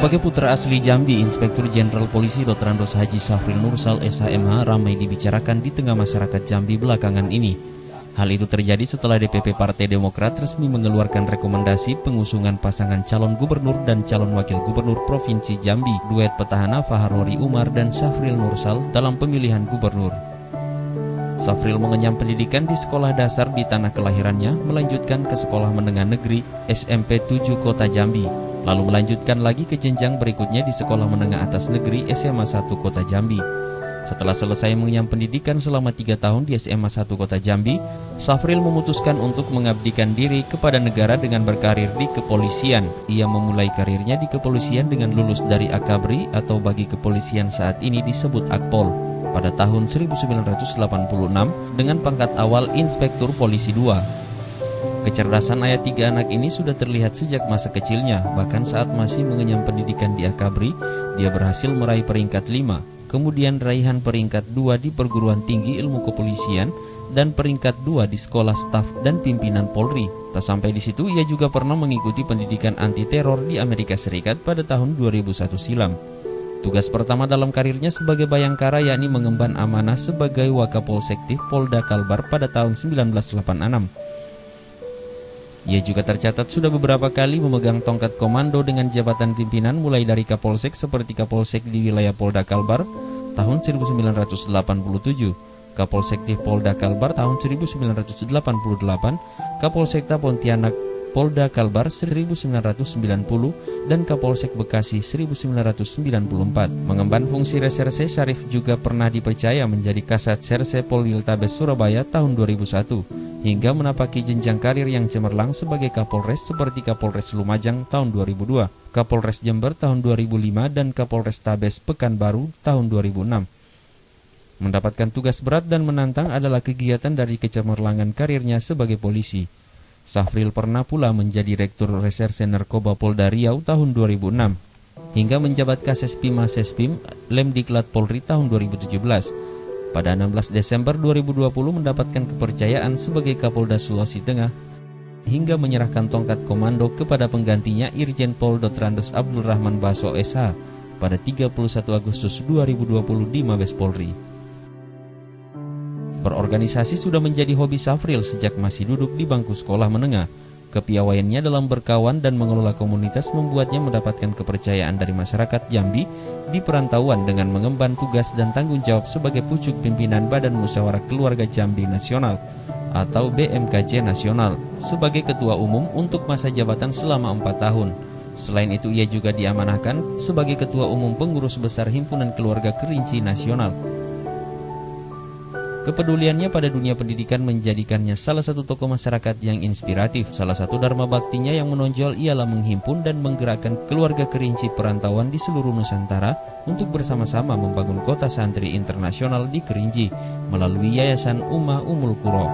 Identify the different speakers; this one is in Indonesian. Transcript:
Speaker 1: Sebagai putra asli Jambi, Inspektur Jenderal Polisi Dr. Andos Haji Safril Nursal SHMH ramai dibicarakan di tengah masyarakat Jambi belakangan ini. Hal itu terjadi setelah DPP Partai Demokrat resmi mengeluarkan rekomendasi pengusungan pasangan calon gubernur dan calon wakil gubernur Provinsi Jambi, duet petahana Faharori Umar dan Safril Nursal dalam pemilihan gubernur. Safril mengenyam pendidikan di sekolah dasar di tanah kelahirannya, melanjutkan ke sekolah menengah negeri SMP 7 Kota Jambi, lalu melanjutkan lagi ke jenjang berikutnya di sekolah menengah atas negeri SMA 1 Kota Jambi. Setelah selesai mengenyam pendidikan selama 3 tahun di SMA 1 Kota Jambi, Safril memutuskan untuk mengabdikan diri kepada negara dengan berkarir di kepolisian. Ia memulai karirnya di kepolisian dengan lulus dari Akabri atau bagi kepolisian saat ini disebut Akpol pada tahun 1986 dengan pangkat awal Inspektur Polisi 2. Kecerdasan ayah 3 anak ini sudah terlihat sejak masa kecilnya. Bahkan saat masih mengenyam pendidikan di Akabri, dia berhasil meraih peringkat 5, kemudian raihan peringkat 2 di Perguruan Tinggi Ilmu Kepolisian, dan peringkat 2 di Sekolah Staf dan Pimpinan Polri. Tak sampai di situ, ia juga pernah mengikuti pendidikan anti-teror di Amerika Serikat pada tahun 2001 silam. Tugas pertama dalam karirnya sebagai bayangkara yakni mengemban amanah sebagai Wakapolsektif Polda Kalbar pada tahun 1986. Ia juga tercatat sudah beberapa kali memegang tongkat komando dengan jabatan pimpinan mulai dari Kapolsek seperti Kapolsek di wilayah Polda Kalbar tahun 1987, Kapolsektif Polda Kalbar tahun 1988, Kapolsekta Pontianak Polda Kalbar 1990, dan Kapolsek Bekasi 1994. Mengemban fungsi reserse, Syarif juga pernah dipercaya menjadi Kasat Serse Polwiltabes Surabaya tahun 2001, hingga menapaki jenjang karir yang cemerlang sebagai Kapolres seperti Kapolres Lumajang tahun 2002, Kapolres Jember tahun 2005, dan Kapolres Tabes Pekanbaru tahun 2006. Mendapatkan tugas berat dan menantang adalah kegiatan dari kecemerlangan karirnya sebagai polisi. Safril pernah pula menjadi Rektur Reserse Narkoba Polda Riau tahun 2006, hingga menjabat Kasespim Masespim Lemdiklat Polri tahun 2017. Pada 16 Desember 2020 mendapatkan kepercayaan sebagai Kapolda Sulawesi Tengah, hingga menyerahkan tongkat komando kepada penggantinya Irjen Pol Dr. Andos Abdul Rahman Baso SH pada 31 Agustus 2020 di Mabes Polri. Berorganisasi sudah menjadi hobi Safril sejak masih duduk di bangku sekolah menengah. Kepiawaiannya dalam berkawan dan mengelola komunitas membuatnya mendapatkan kepercayaan dari masyarakat Jambi di perantauan dengan mengemban tugas dan tanggung jawab sebagai pucuk pimpinan Badan Musyawarah Keluarga Jambi Nasional atau BMKJ Nasional sebagai Ketua Umum untuk masa jabatan selama 4 tahun. Selain itu, ia juga diamanahkan sebagai Ketua Umum Pengurus Besar Himpunan Keluarga Kerinci Nasional. Kepeduliannya pada dunia pendidikan menjadikannya salah satu tokoh masyarakat yang inspiratif. Salah satu dharma baktinya yang menonjol ialah menghimpun dan menggerakkan keluarga Kerinci perantauan di seluruh Nusantara untuk bersama-sama membangun kota santri internasional di Kerinci melalui Yayasan Ummah Ummul Qura.